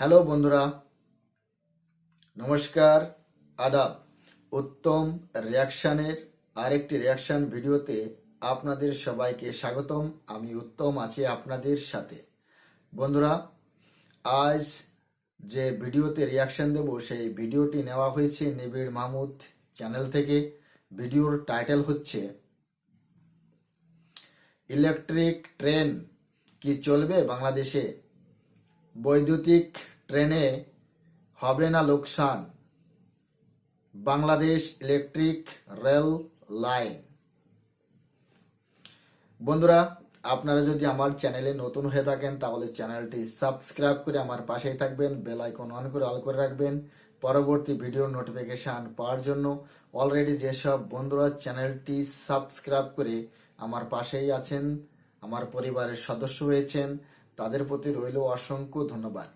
Hello বন্ধুরা, নমস্কার, আদাব। উত্তম রিয়াকশানের আরেকটি রিয়াকশান ভিডিওতে আপনাদের সবাইকে স্বাগতম। আমি উত্তম আছি আপনাদের সাথে। বন্ধুরা, আজ যে ভিডিওতে রিয়াকশান দেব সেই ভিডিওটি নেওয়া হয়েছে নিবিড় মাহমুদ চ্যানেল থেকে। ভিডিওর টাইটেল হচ্ছে ইলেকট্রিক ট্রেন কি চলবে বাংলাদেশে? বৈদ্যুতিক ট্রেনে হবে না লোকসান, বাংলাদেশ ইলেকট্রিক রেল লাইন। বন্ধুরা, আপনারা যদি আমার চ্যানেলে নতুন হয়ে থাকেন তাহলে চ্যানেলটি সাবস্ক্রাইব করে আমার পাশেই থাকবেন, বেল আইকন অন করে অল করে রাখবেন পরবর্তী ভিডিওর নোটিফিকেশান পাওয়ার জন্য। অলরেডি যেসব বন্ধুরা চ্যানেলটি সাবস্ক্রাইব করে আমার পাশেই আছেন, আমার পরিবারের সদস্য হয়েছেন, তাদের প্রতি রইল অসংখ্য ধন্যবাদ।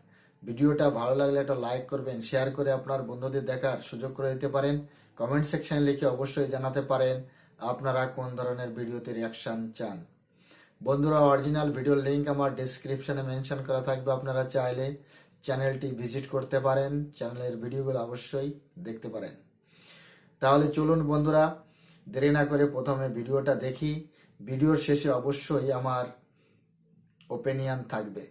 ভিডিওটা ভালো লাগলে একটা লাইক করবেন, শেয়ার করে আপনার বন্ধুদের দেখার সুযোগ করে দিতে পারেন। কমেন্ট সেকশনে লিখে অবশ্যই জানাতে পারেন আপনারা কোন ধরনের ভিডিওতে রিয়াকশন চান। বন্ধুরা, অরিজিনাল ভিডিওর লিংক আমার ডেসক্রিপশনে মেনশন করা থাকবে, আপনারা চাইলে চ্যানেলটি ভিজিট করতে পারেন, চ্যানেলের ভিডিওগুলো অবশ্যই দেখতে পারেন। তাহলে চলুন বন্ধুরা, দেরি না করে প্রথমে ভিডিওটা দেখি। ভিডিওর শেষে অবশ্যই আমার ওপিনিয়ন থাকবে।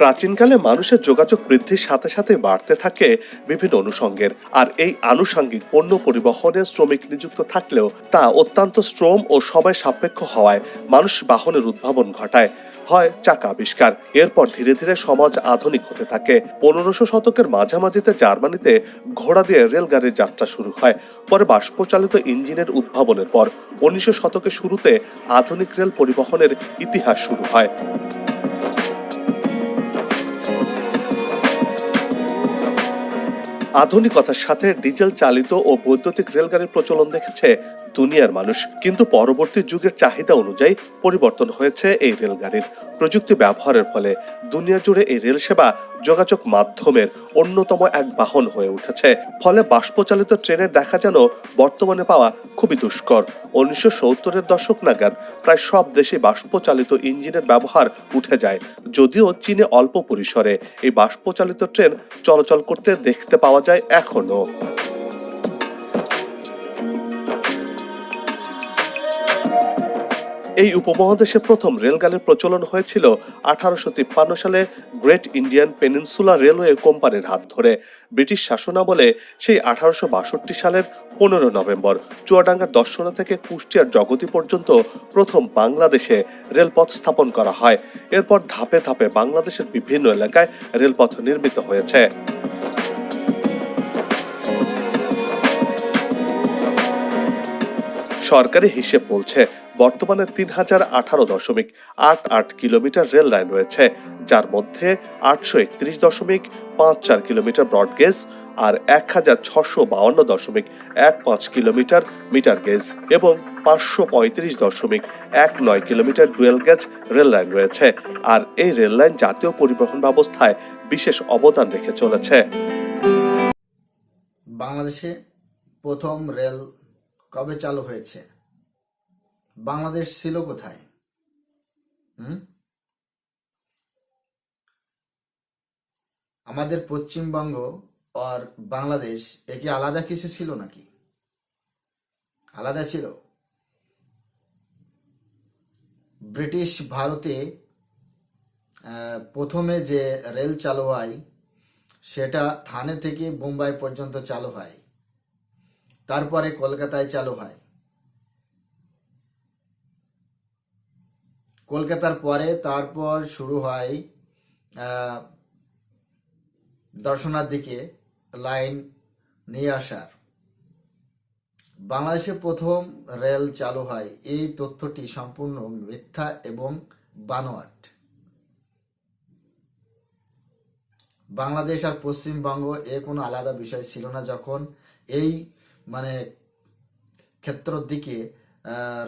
প্রাচীনকালে মানুষের যোগাযোগ বৃদ্ধির সাথে সাথে বাড়তে থাকে বিভিন্ন অনুষঙ্গের, আর এই আনুষঙ্গিক পণ্য পরিবহনে শ্রমিক নিযুক্ত থাকলেও তা অত্যন্ত শ্রম ও সময় সাপেক্ষ হওয়ায় মানুষ বাহনের উদ্ভাবন ঘটায়, হয় চাকা আবিষ্কার। এরপর ধীরে ধীরে সমাজ আধুনিক হতে থাকে। 1500 শতকের মাঝামাঝিতে জার্মানিতে ঘোড়া দিয়ে রেলগাড়ির যাত্রা শুরু হয়। পরে বাষ্পচালিত ইঞ্জিনের উদ্ভাবনের পর 1900 শতকের শুরুতে আধুনিক রেল পরিবহনের ইতিহাস শুরু হয়। আধুনিকতার সাথে ডিজেল চালিত ও বৈদ্যুতিক রেলগাড়ির প্রচলন দেখেছে দুনিয়ার মানুষ, কিন্তু পরবর্তী যুগের চাহিদা অনুযায়ী পরিবর্তন হয়েছে এই রেলগাড়ির। প্রযুক্তি ব্যবহারের ফলে দুনিয়া জুড়ে এই রেল সেবা যোগাযোগ মাধ্যমের অন্যতম এক বাহন হয়ে উঠেছে। ফলে বাষ্পচালিত ট্রেনের দেখা যেন বর্তমানে পাওয়া খুবই দুষ্কর। 1970-এর দশক নাগাদ প্রায় সব দেশে বাষ্পচালিত ইঞ্জিনের ব্যবহার উঠে যায়, যদিও চীনে অল্প পরিসরে এই বাষ্পচালিত ট্রেন চলাচল করতে দেখতে পাওয়া যায় এখনো। এই উপমহাদেশে প্রথম রেলগাড়ির প্রচলন হয়েছিল 1853 সালে গ্রেট ইন্ডিয়ান পেনিনসুলা রেলওয়ে কোম্পানির হাত ধরে। ব্রিটিশ শাসনামলে সেই 1862 সালের 15 নভেম্বর চুয়াডাঙ্গার দর্শনা থেকে কুষ্টিয়ার জগতি পর্যন্ত প্রথম বাংলাদেশে রেলপথ স্থাপন করা হয়। এরপর ধাপে ধাপে বাংলাদেশের বিভিন্ন এলাকায় রেলপথ নির্মিত হয়েছে। সরকারি হিসেব বলছে বর্তমানে 3018.88 কিলোমিটার রেল লাইন রয়েছে, যার মধ্যে 831.54 কিলোমিটার ব্রডগেজ আর 1652.15 কিলোমিটার মিটার গেজ এবং 535.19 kilometre dual gauge rail line রয়েছে। আর এই রেল লাইন জাতীয় পরিবহন ব্যবস্থায় বিশেষ অবদান রেখে চলেছে। বাংলাদেশে প্রথম রেল কবে চালু হয়েছে? বাংলাদেশ ছিল কোথায়? আমাদের পশ্চিমবঙ্গ আর বাংলাদেশ একে আলাদা কিছু ছিল নাকি? আলাদা ছিল। ব্রিটিশ ভারতে প্রথমে যে রেল চালু হয় সেটা থানে থেকে বোম্বাই পর্যন্ত চালু হয়, তারপরে কলকাতায় চালু হয়। কলকাতার পরে তারপর শুরু হয় দর্শনার দিকে লাইন নিয়ে আসার। বাংলাদেশে প্রথম রেল চালু হয়, এই তথ্যটি সম্পূর্ণ মিথ্যা এবং বানোয়াট। বাংলাদেশ আর পশ্চিমবঙ্গ এ কোনো আলাদা বিষয় ছিল না যখন এই মানে ক্ষেত্রের দিকে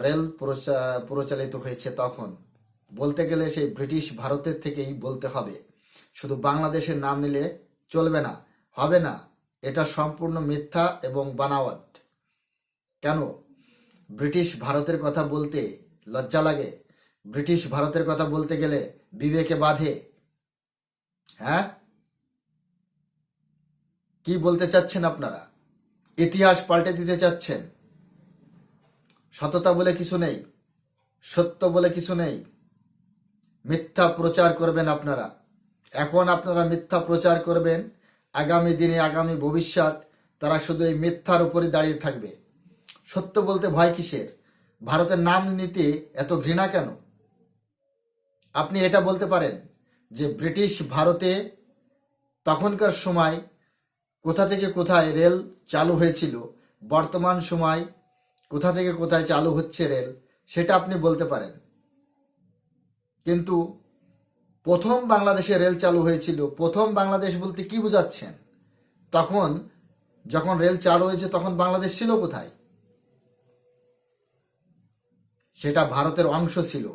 রেল পরিচালিত হয়েছে। তখন বলতে গেলে সেই ব্রিটিশ ভারতের থেকেই বলতে হবে, শুধু বাংলাদেশের নাম নিলে চলবে না, হবে না। এটা সম্পূর্ণ মিথ্যা এবং বানাওয়াট। কেন ব্রিটিশ ভারতের কথা বলতে লজ্জা লাগে? ব্রিটিশ ভারতের কথা বলতে গেলে বিবেকে বাধে? হ্যাঁ, কি বলতে চাচ্ছেন আপনারা? ইতিহাস পাল্টে দিতে চাচ্ছেন? সততা বলে কিছু নেই, সত্য বলে কিছু নেই, মিথ্যা প্রচার করবেন আপনারা। এখন আপনারা মিথ্যা প্রচার করবেন, আগামী দিনে আগামী ভবিষ্যৎ তারা শুধু এই মিথ্যার উপরই দাঁড়িয়ে থাকবে। সত্য বলতে ভয় কিসের? ভারতের নাম নিতে এত ঘৃণা কেন? আপনি এটা বলতে পারেন যে ব্রিটিশ ভারতে তখনকার সময় কোথা থেকে কোথায় রেল চালু হয়েছিল, বর্তমান সময় কোথা থেকে কোথায় চালু হচ্ছে রেল, সেটা আপনি বলতে পারেন। কিন্তু প্রথম বাংলাদেশে রেল চালু হয়েছিল, প্রথম বাংলাদেশ বলতে কি বোঝাচ্ছেন? তখন যখন রেল চালু হয়েছে তখন বাংলাদেশ ছিল কোথায়? সেটা ভারতের অংশ ছিল,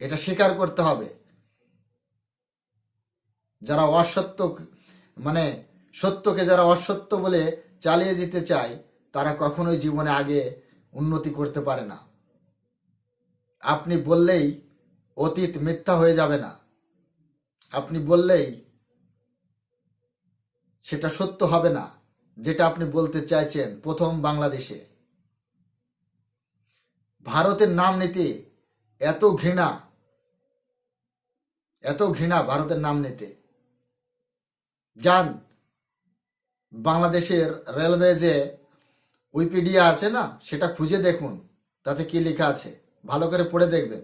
এটা স্বীকার করতে হবে। যারা অসত্য মানে সত্যকে যারা অসত্য বলে চালিয়ে দিতে চায়, তারা কখনোই জীবনে আগে উন্নতি করতে পারে না। আপনি বললেই অতীত মিথ্যা হয়ে যাবে না, আপনি বললেই সেটা সত্য হবে না। যেটা আপনি বলতে চাইছেন প্রথম বাংলাদেশে, ভারতের নাম নিতে এত ঘৃণা, এত ঘৃণা ভারতের নাম নিতে। যান বাংলাদেশের রেলওয়ে যে উইকিপিডিয়া আছে না, সেটা খুঁজে দেখুন, তাতে কি লেখা আছে ভালো করে পড়ে দেখবেন।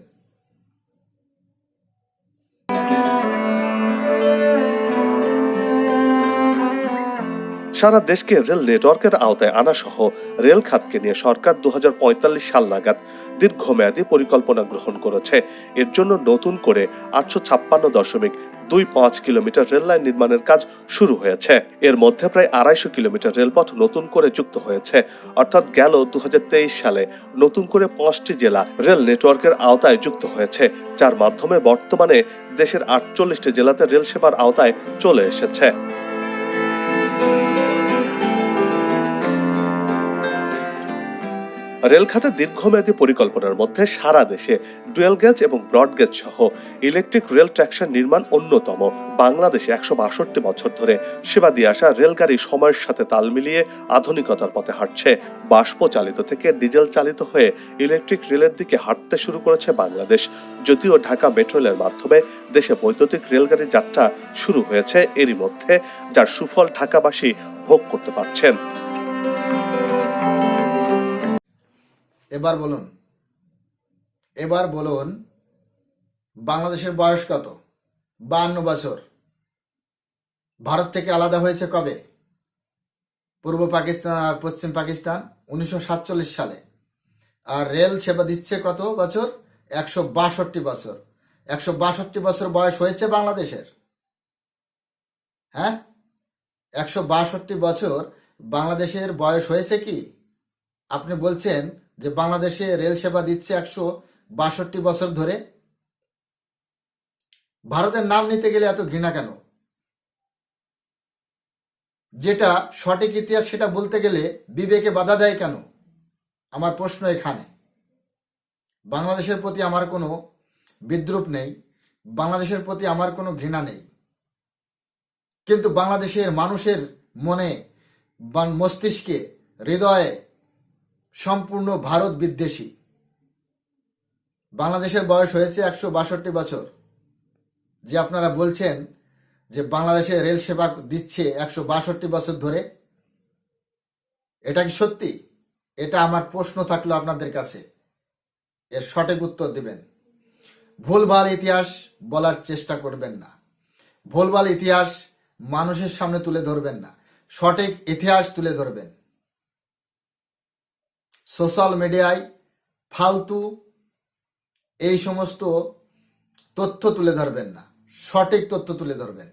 সারা দেশকে রেল নেটওয়ার্কের আওতায় আনা সহ রেল খাতকে নিয়ে সরকার 2045 সাল নাগাদ দীর্ঘমেয়াদী পরিকল্পনা গ্রহণ করেছে। এর জন্য নতুন করে 856.25 কিলোমিটার রেল লাইন নির্মাণের কাজ শুরু হয়েছে। এর মধ্যে প্রায় 250 কিলোমিটার রেলপথ নতুন করে যুক্ত হয়েছে। অর্থাৎ গেল 2023 সালে নতুন করে 5টি জেলা রেল নেটওয়ার্কের আওতায় যুক্ত হয়েছে, যার মাধ্যমে বর্তমানে দেশের 48টি জেলাতে রেল সেবার আওতায় চলে এসেছে। রেল খাতের দীর্ঘমেয়াদী পরিকল্পনার মধ্যে সারা দেশে ডুয়েল গেজ এবং ব্রড গেজ সহ ইলেকট্রিক রেল ট্র্যাকশন নির্মাণ অন্যতম। বাংলাদেশে 162 বছর ধরে সেবা দিয়ে আসা রেলগাড়ি সময়ের সাথে তাল মিলিয়ে আধুনিকতার পথে হাঁটছে। বাষ্প চালিত থেকে ডিজেল চালিত হয়ে ইলেকট্রিক রেলের দিকে হাঁটতে শুরু করেছে বাংলাদেশ। যদিও ঢাকা মেট্রো রেলের মাধ্যমে দেশে বৈদ্যুতিক রেলগাড়ির যাত্রা শুরু হয়েছে এরই মধ্যে, যার সুফল ঢাকাবাসী ভোগ করতে পারছেন। এবার বলুন বাংলাদেশের বয়স কত? 52 বছর। ভারত থেকে আলাদা হয়েছে কবে? পূর্ব পাকিস্তান আর পশ্চিম পাকিস্তান 1947 সালে। আর রেল সেবা দিচ্ছে কত বছর? 162 বছর। 162 বছর বয়স হয়েছে বাংলাদেশের। হ্যাঁ, 162 বছর বাংলাদেশের বয়স হয়েছে কি? আপনি বলছেন যে বাংলাদেশে রেল সেবা দিচ্ছে 162 বছর ধরে। ভারতের নাম নিতে গেলে এত ঘৃণা কেন? যেটা সঠিক ইতিহাস সেটা বলতে গেলে বিবেকে বাধা দেয় কেন? আমার প্রশ্ন এখানে। বাংলাদেশের প্রতি আমার কোনো বিদ্রুপ নেই, বাংলাদেশের প্রতি আমার কোনো ঘৃণা নেই, কিন্তু বাংলাদেশের মানুষের মনে বা মস্তিষ্কে হৃদয়ে সম্পূর্ণ ভারত বিদ্বেষী। বাংলাদেশের বয়স হয়েছে 162 বছর। যে আপনারা বলছেন যে বাংলাদেশে রেল সেবা দিচ্ছে 162 বছর ধরে, এটা কি সত্যি? এটা আমার প্রশ্ন থাকলো আপনাদের কাছে, এর সঠিক উত্তর দিবেন। ভুলভাল ইতিহাস বলার চেষ্টা করবেন না, ভুলভাল ইতিহাস মানুষের সামনে তুলে ধরবেন না, সঠিক ইতিহাস তুলে ধরবেন। সোশ্যাল মিডিয়ায় ফালতু এই সমস্ত তথ্য তুলে ধরবেন না, সঠিক তথ্য তুলে ধরবেন।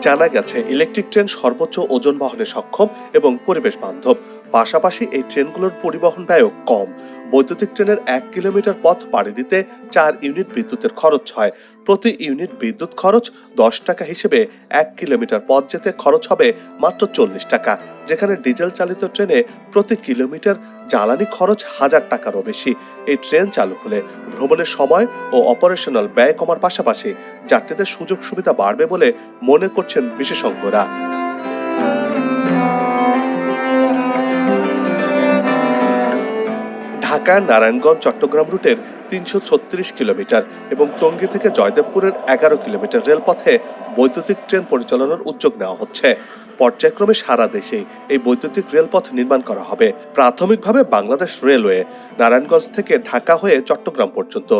জানা গেছে ইলেকট্রিক ট্রেন সর্বোচ্চ ওজন বহনে সক্ষম এবং পরিবেশ বান্ধব। পাশাপাশি এই ট্রেনগুলোর পরিবহন ব্যয় কম। বৈদ্যুতিক ট্রেনের 1 কিলোমিটার পথ পাড়ি দিতে 4 ইউনিট বিদ্যুতের খরচ হয়। প্রতি ইউনিট বিদ্যুৎ খরচ 10 টাকা হিসেবে 1 কিলোমিটার পথ যেতে খরচ হবে মাত্র 40 টাকা, যেখানে ডিজেল চালিত ট্রেনে প্রতি কিলোমিটার জ্বালানি খরচ 1000 টাকারও বেশি। এই ট্রেন চালু হলে ভ্রমণের সময় ও অপারেশনাল ব্যয় কমার পাশাপাশি যাত্রীদের সুযোগ সুবিধা বাড়বে বলে মনে করছেন বিশেষজ্ঞরা। ঢাকা নারায়ণগঞ্জ চট্টগ্রাম রুটের 336 কিলোমিটার এবং টঙ্গী থেকে জয়দেবপুরের 11 কিলোমিটার রেলপথে বৈদ্যুতিক ট্রেন পরিচালনার উদ্যোগ নেওয়া হচ্ছে। পর্যায়ক্রমে সারা দেশেই এই বৈদ্যুতিক রেলপথ নির্মাণ করা হবে। প্রাথমিকভাবে বাংলাদেশ রেলওয়ে নারায়ণগঞ্জ থেকে ঢাকা হয়ে চট্টগ্রাম পর্যন্ত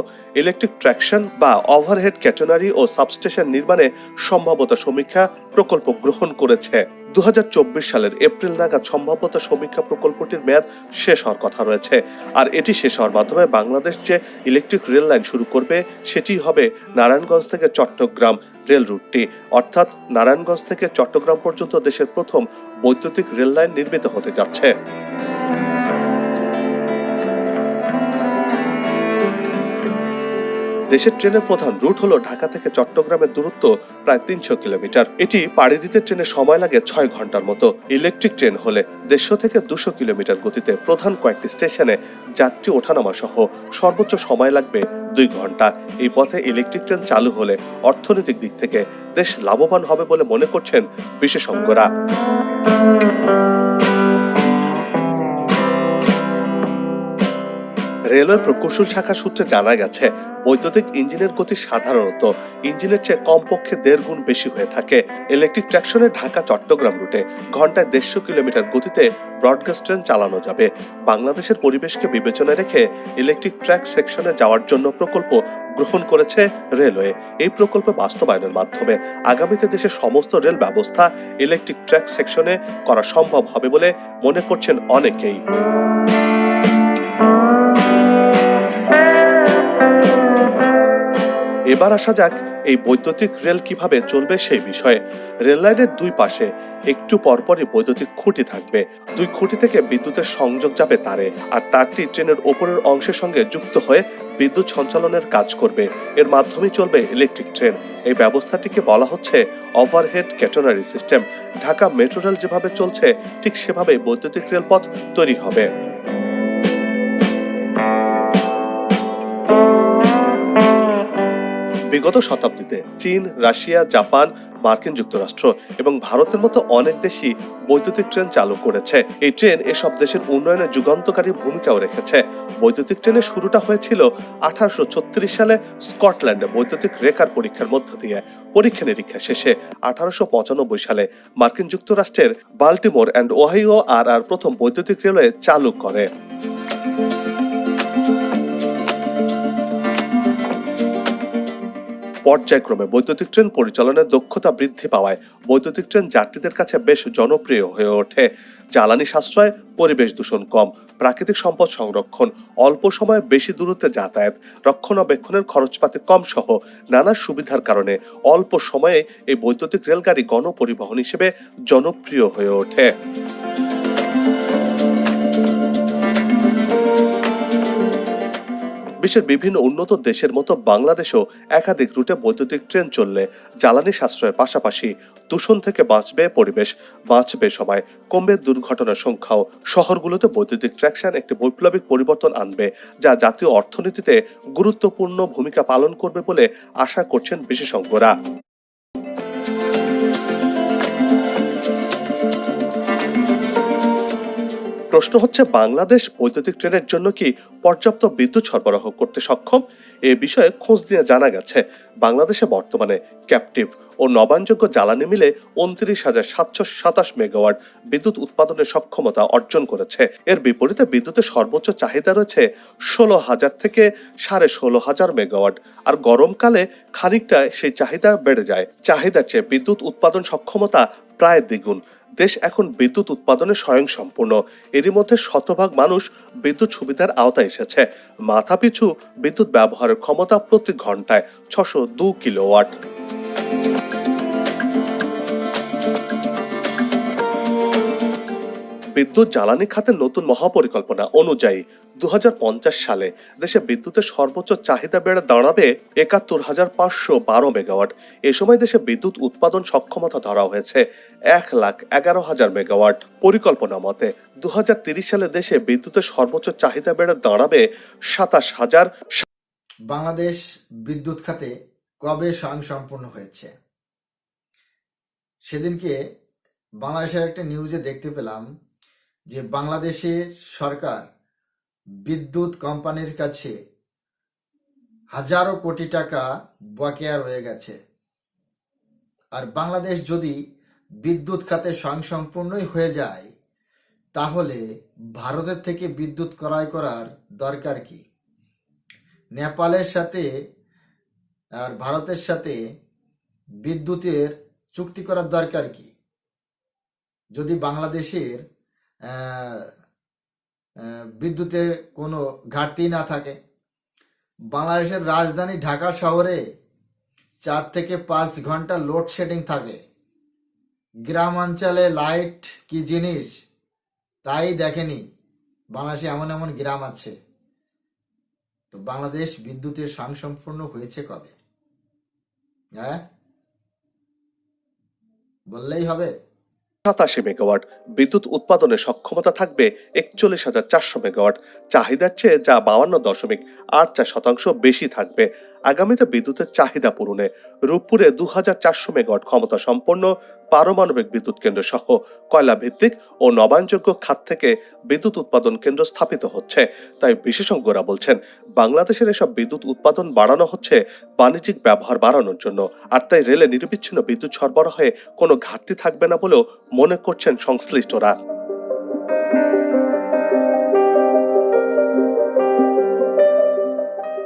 ইলেকট্রিক ট্র্যাকশন বা ওভারহেড ক্যাটেনারি ও সাবস্টেশন নির্মাণে সম্ভাব্যতা সমীক্ষা প্রকল্প গ্রহণ করেছে। 2024 সালের এপ্রিল নাগাদ সম্ভাব্যতা সমীক্ষা প্রকল্পটির মেয়াদ শেষ হওয়ার কথা রয়েছে। আর এটি শেষ হওয়ার মাধ্যমে বাংলাদেশ যে ইলেকট্রিক রেল লাইন শুরু করবে সেটি হবে নারায়ণগঞ্জ থেকে চট্টগ্রাম রেল রুটটি, অর্থাৎ নারায়ণগঞ্জ থেকে চট্টগ্রাম পর্যন্ত দেশের প্রথম বৈদ্যুতিক রেল লাইন নির্মিত হতে যাচ্ছে। দেশের ট্রেনের প্রধান রুট হলো ঢাকা থেকে চট্টগ্রামের দূরত্ব প্রায় 300 কিলোমিটার। এটি পাড়ি দিতে ট্রেনে সময় লাগে 6 ঘন্টার মতো। ইলেকট্রিক ট্রেন হলে 150 থেকে 200 কিলোমিটার গতিতে প্রধান কয়েকটি স্টেশনে যাত্রী ওঠানামা সহ সর্বোচ্চ সময় লাগবে 2 ঘন্টা। এই পথে ইলেকট্রিক ট্রেন চালু হলে অর্থনৈতিক দিক থেকে দেশ লাভবান হবে বলে মনে করছেন বিশেষজ্ঞরা। রেলওয়ের প্রকৌশল শাখা সূত্রে জানা গেছে, বৈদ্যুতিক ইঞ্জিনের গতি সাধারণত ইঞ্জিনের চেয়ে কমপক্ষে 1.5 গুণ বেশি হয়ে থাকে। ইলেকট্রিক ট্র্যাকশনে ঢাকা চট্টগ্রাম রুটে ঘন্টায় 150 কিলোমিটার গতিতে ব্রডগেজ ট্রেন চালানো যাবে। বাংলাদেশের পরিবেশকে বিবেচনায় রেখে ইলেকট্রিক ট্র্যাক সেকশনে যাওয়ার জন্য প্রকল্প গ্রহণ করেছে রেলওয়ে। এই প্রকল্প বাস্তবায়নের মাধ্যমে আগামীতে দেশের সমস্ত রেল ব্যবস্থা ইলেকট্রিক ট্র্যাক সেকশনে করা সম্ভব হবে বলে মনে করছেন অনেকেই। এবার আসা যাক এই বৈদ্যুতিক রেল কিভাবে চলবে সেই বিষয়ে। রেল লাইনের 2 পাশে একটু পরপরই বৈদ্যুতিক খুঁটি থাকবে। 2 খুঁটি থেকে বিদ্যুতের সংযোগ যাবে তারে, আর তারটি ট্রেনের ওপরের অংশের সঙ্গে যুক্ত হয়ে বিদ্যুৎ সঞ্চালনের কাজ করবে। এর মাধ্যমে চলবে ইলেকট্রিক ট্রেন। এই ব্যবস্থাটিকে বলা হচ্ছে overhead catenary system. Dhaka metro rail যেভাবে চলছে ঠিক সেভাবেই বৈদ্যুতিক রেলপথ তৈরি হবে। বিগত শতাব্দীতে চীন, রাশিয়া, জাপান, মার্কিন যুক্তরাষ্ট্র এবং ভারতের মতো অনেক দেশই বৈদ্যুতিক ট্রেন চালু করেছে। এই ট্রেন এসব দেশের উন্নয়নে যুগান্তকারী ভূমিকাও রেখেছে। বৈদ্যুতিক ট্রেনের শুরুটা হয়েছিল 1836 সালে স্কটল্যান্ডে বৈদ্যুতিক রেখার পরীক্ষার মধ্য দিয়ে। পরীক্ষা নিরীক্ষা শেষে 1895 সালে মার্কিন যুক্তরাষ্ট্রের বাল্টিমোর অ্যান্ড ওহাইও আর প্রথম বৈদ্যুতিক রেলওয়ে চালু করে। পর্যায়ক্রমে বৈদ্যুতিক ট্রেন পরিচালনার দক্ষতা বৃদ্ধি পাওয়ায় বৈদ্যুতিক ট্রেন যাত্রীদের কাছে বেশ জনপ্রিয় হয়ে ওঠে। জ্বালানি সাশ্রয়, পরিবেশ দূষণ কম, প্রাকৃতিক সম্পদ সংরক্ষণ, অল্প সময়ে বেশি দূরত্বে যাতায়াত, রক্ষণাবেক্ষণের খরচপাতি কম সহ নানা সুবিধার কারণে অল্প সময়ে এই বৈদ্যুতিক রেলগাড়ি গণপরিবহন হিসেবে জনপ্রিয় হয়ে ওঠে। বিশ্বের বিভিন্ন উন্নত দেশের মতো বাংলাদেশেও একাধিক রুটে বৈদ্যুতিক ট্রেন চললে জ্বালানি সাশ্রয়ের পাশাপাশি দূষণ থেকে বাঁচবে পরিবেশ, বাঁচবে সময়, কমবে দুর্ঘটনার সংখ্যাও। শহরগুলোতে বৈদ্যুতিক ট্র্যাকশন একটি বৈপ্লবিক পরিবর্তন আনবে, যা জাতীয় অর্থনীতিতে গুরুত্বপূর্ণ ভূমিকা পালন করবে বলে আশা করছেন বিশেষজ্ঞরা। প্রশ্ন হচ্ছে, বাংলাদেশ বৈদ্যুতিক ট্রেনের জন্য কি পর্যাপ্ত বিদ্যুৎ সরবরাহ করতে সক্ষম? এ বিষয়ে খোঁজ নিয়ে জানা গেছে, বাংলাদেশে বর্তমানে ক্যাপটিভ ও নবায়নযোগ্য জ্বালানি মিলে 29,727 মেগাওয়াট বিদ্যুৎ উৎপাদনের সক্ষমতা অর্জন করেছে। এর বিপরীতে বিদ্যুতের সর্বোচ্চ চাহিদা রয়েছে 16,000 থেকে 16,500 মেগাওয়াট। আর গরমকালে খানিকটা সেই চাহিদা বেড়ে যায়। চাহিদার চেয়ে বিদ্যুৎ উৎপাদন সক্ষমতা প্রায় দ্বিগুণ। দেশ এখন বিদ্যুৎ উৎপাদনে স্বয়ংসম্পূর্ণ। এরই মধ্যে শতভাগ মানুষ বিদ্যুৎ সুবিধার আওতায় এসেছে। মাথাপিছু বিদ্যুৎ ব্যবহারের ক্ষমতা প্রতি ঘন্টায় 602 কিলোওয়াট। বিদ্যুৎ জ্বালানি খাতের নতুন মহাপরিকল্পনা অনুযায়ী 2050 সালে দেশে বিদ্যুতের সর্বোচ্চ চাহিদা বেড়ে দাঁড়াবে 71,512 মেগাওয়াট। এ সময় দেশে বিদ্যুৎ উৎপাদন সক্ষমতা ধরা হয়েছে 1,11,000 মেগাওয়াট। পরিকল্পনা মতে 2030 সালে দেশে বিদ্যুতের সর্বোচ্চ চাহিদা বেড়ে দাঁড়াবে 27,000। বাংলাদেশ বিদ্যুৎ খাতে কবে স্বয়ংসম্পূর্ণ হয়েছে? সেদিনকে বাংলাদেশের একটা নিউজে দেখতে পেলাম যে বাংলাদেশে সরকার বিদ্যুৎ কোম্পানির কাছে হাজারো কোটি টাকা বকেয়া রয়ে গেছে। আর বাংলাদেশ যদি বিদ্যুৎ খাতে স্বয়ংসম্পূর্ণই হয়ে যায়, তাহলে ভারতের থেকে বিদ্যুৎ ক্রয় করার দরকার কি? নেপালের সাথে আর ভারতের সাথে বিদ্যুতের চুক্তি করার দরকার কি? যদি বাংলাদেশের বিদ্যুতে কোনো ঘাটতি না থাকে। বাংলাদেশের রাজধানী ঢাকা শহরে 4 থেকে 5 ঘন্টা লোডশেডিং থাকে। গ্রামাঞ্চলে লাইট কি জিনিস তাই দেখেনি। বাংলাদেশে এমন এমন গ্রাম আছে। তো বাংলাদেশ বিদ্যুতের স্বয়ংসম্পূর্ণ হয়েছে কবে? হ্যাঁ, বললেই হবে। 87 মেগাওয়াট বিদ্যুৎ উৎপাদনের সক্ষমতা থাকবে 41,400 মেগাওয়াট। চাহিদার চেয়ে যা 52.84% বেশি থাকবে। আগামীতে বিদ্যুতের চাহিদা পূরণে রূপপুরে 2,400 মেগাওয়াট ক্ষমতা সম্পন্ন পারমাণবিক বিদ্যুৎ কেন্দ্র সহ কয়লা ভিত্তিক ও নবায়নযোগ্য খাত থেকে বিদ্যুৎ উৎপাদন কেন্দ্র স্থাপিত হচ্ছে। তাই বিশেষজ্ঞরা বলছেন বাংলাদেশের এসব বিদ্যুৎ উৎপাদন বাড়ানো হচ্ছে বাণিজ্যিক ব্যবহার বাড়ানোর জন্য। আর তাই রেলে নিরবিচ্ছিন্ন বিদ্যুৎ সরবরাহে কোনো ঘাটতি থাকবে না বলেও মনে করছেন সংশ্লিষ্টরা।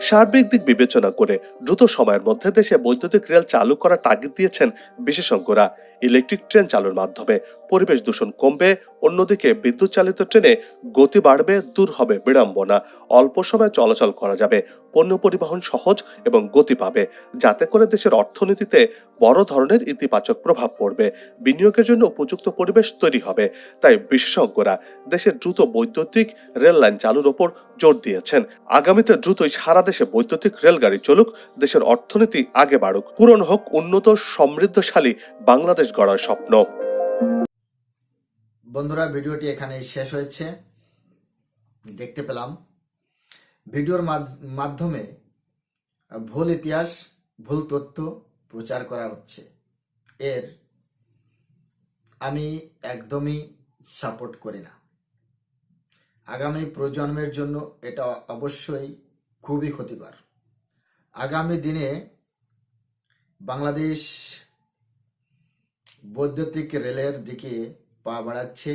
সার্বিক দিক বিবেচনা করে দ্রুত সময়ের মধ্যে দেশে বৈদ্যুতিক রেল চালু করার তাগিদ দিয়েছেন বিশেষজ্ঞরা। ইলেকট্রিক ট্রেন চালুর মাধ্যমে পরিবেশ দূষণ কমবে, অন্যদিকে বিদ্যুৎ চালিত ট্রেনে গতি বাড়বে, দূর হবে বিড়ম্বনা, অল্প সময়ে চলাচল করা যাবে, পণ্য পরিবহন সহজ এবং গতি পাবে, যাতে করে দেশের অর্থনীতিতে বড় ধরনের ইতিবাচক প্রভাব পড়বে, বিনিয়োগের জন্য উপযুক্ত পরিবেশ তৈরি হবে। তাই বিশেষজ্ঞরা দেশের দ্রুত বৈদ্যুতিক রেল লাইন চালুর ওপর জোর দিয়েছেন। আগামীতে দ্রুতই সারা দেশে বৈদ্যুতিক রেলগাড়ি চলুক, দেশের অর্থনীতি আগে বাড়ুক, পূরণ হোক উন্নত সমৃদ্ধশালী বাংলাদেশ গড়ার স্বপ্ন। বন্ধুরা, ভিডিওটি এখানে শেষ হয়েছে। দেখতে পেলাম ভিডিওর মাধ্যমে ভুল ইতিহাস, ভুল তথ্য প্রচার করা হচ্ছে। এর আমি একদমই সাপোর্ট করি না। আগামী প্রজন্মের জন্য এটা অবশ্যই খুবই ক্ষতিকর। আগামী দিনে বাংলাদেশ বৈদ্যুতিক রেলের দিকে পা বাড়াচ্ছে।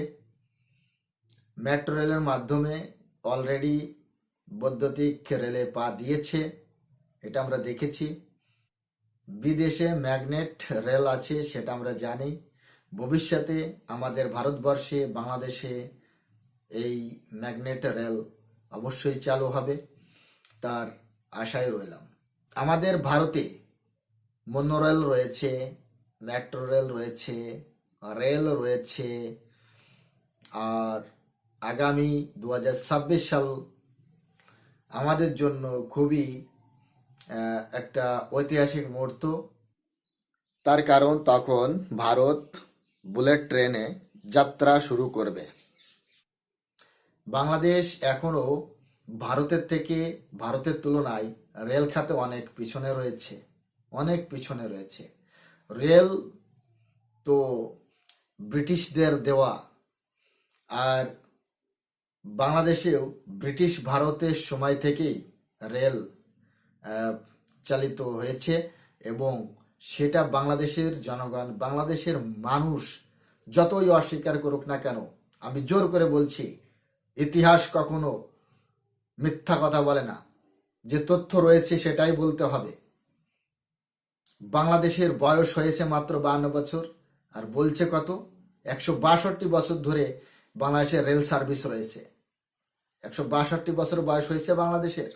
মেট্রো রেলের মাধ্যমে অলরেডি বৈদ্যুতিক রেলে পা দিয়েছে, এটা আমরা দেখেছি। বিদেশে ম্যাগনেট রেল আছে, সেটা আমরা জানি। ভবিষ্যতে আমাদের ভারতবর্ষে, বাংলাদেশে এই ম্যাগনেট রেল অবশ্যই চালু হবে, তার আশায় রইলাম। আমাদের ভারতে মনোরেল রয়েছে, মেট্রো রেল রয়েছে, রেল রয়েছে। আর আগামী 2026 সাল আমাদের জন্য খুবই একটা ঐতিহাসিক মুহূর্ত। তার কারণ তখন ভারত বুলেট ট্রেনে যাত্রা শুরু করবে। বাংলাদেশ এখনো ভারতের তুলনায় রেল খাতে অনেক পিছনে রয়েছে। রেল তো ব্রিটিশদের দেওয়া, আর বাংলাদেশেও ব্রিটিশ ভারতের সময় থেকেই রেল চালিত হয়েছে এবং সেটা বাংলাদেশের জনগণ, বাংলাদেশের মানুষ যতই অস্বীকার করুক না কেন, আমি জোর করে বলছি, ইতিহাস কখনো মিথ্যা কথা বলে না। যে তথ্য রয়েছে সেটাই বলতে হবে। বাংলাদেশের বয়স হয়েছে মাত্র 52 বছর, আর বলছে কত 162 বছর ধরে বাংলাদেশের রেল সার্ভিস রয়েছে। 162 বছর বয়স হয়েছে বাংলাদেশের।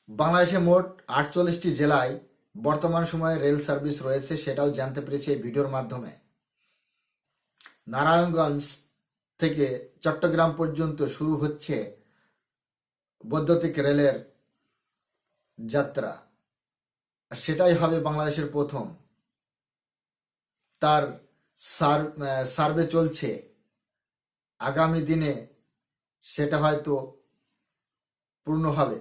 বাংলাদেশে মোট 48টি জেলায় বর্তমান সময়ে রেল সার্ভিস রয়েছে, সেটাও জানতে পেরেছি এই ভিডিওর মাধ্যমে। নারায়ণগঞ্জ থেকে চট্টগ্রাম পর্যন্ত শুরু হচ্ছে বৈদ্যুতিক রেলের যাত্রা। আর সেটাই হবে বাংলাদেশের প্রথম। তার সার্ভে চলছে, আগামী দিনে সেটা হয়তো পূর্ণ হবে।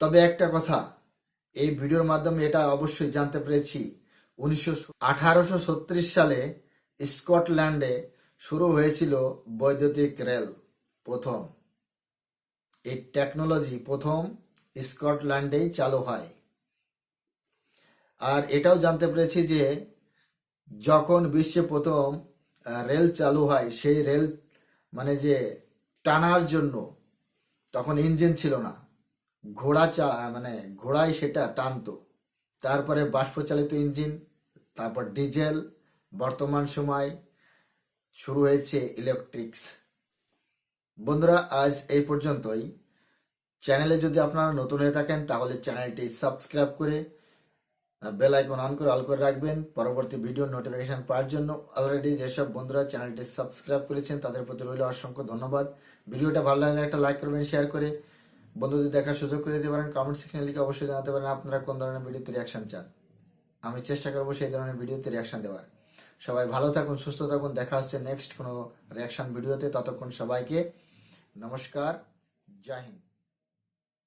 তবে একটা কথা, এই ভিডিওর মাধ্যমে এটা অবশ্যই জানতে পেরেছি, 1836 সালে স্কটল্যান্ডে শুরু হয়েছিল বৈদ্যুতিক রেল প্রথম। এই টেকনোলজি প্রথম স্কটল্যান্ডেই চালু হয়। আর এটাও জানতে পেরেছি যে যখন বিশ্বে প্রথম রেল চালু হয়, সেই রেল মানে যে টানার জন্য তখন ইঞ্জিন ছিল না, মানে ঘোড়ায় সেটা টানতো। তারপরে বাষ্পচালিত ইঞ্জিন, তারপর ডিজেল, বর্তমান সময় শুরু হয়েছে ইলেকট্রিক্স। বন্ধুরা, আজ এই পর্যন্তই। চ্যানেলে যদি আপনারা নতুন হয়ে থাকেন তাহলে চ্যানেলটি সাবস্ক্রাইব করে বেল আইকন অন করে অল করে রাখবেন পরবর্তী ভিডিও নোটিফিকেশন পাওয়ার জন্য। অলরেডি যেসব বন্ধুরা চ্যানেলটি সাবস্ক্রাইব করেছেন তাদের প্রতি রইল অসংখ্য ধন্যবাদ। ভিডিওটা ভালো লাগলে একটা লাইক করবেন, শেয়ার করে বন্ধুদের দেখার সুযোগ করে দিতে পারেন। কমেন্ট সেকশনে লিখে অবশ্যই জানাতে পারেন আপনারা কোন ধরনের ভিডিওতে রিয়াকশন চান। আমি চেষ্টা করবো সেই ধরনের ভিডিওতে রিয়াকশন দেওয়ার। সবাই ভালো থাকুন, সুস্থ থাকুন। দেখা হচ্ছে নেক্সট কোনো রিয়াকশন ভিডিওতে। ততক্ষণ সবাইকে নমস্কার, জয় হিন্দ।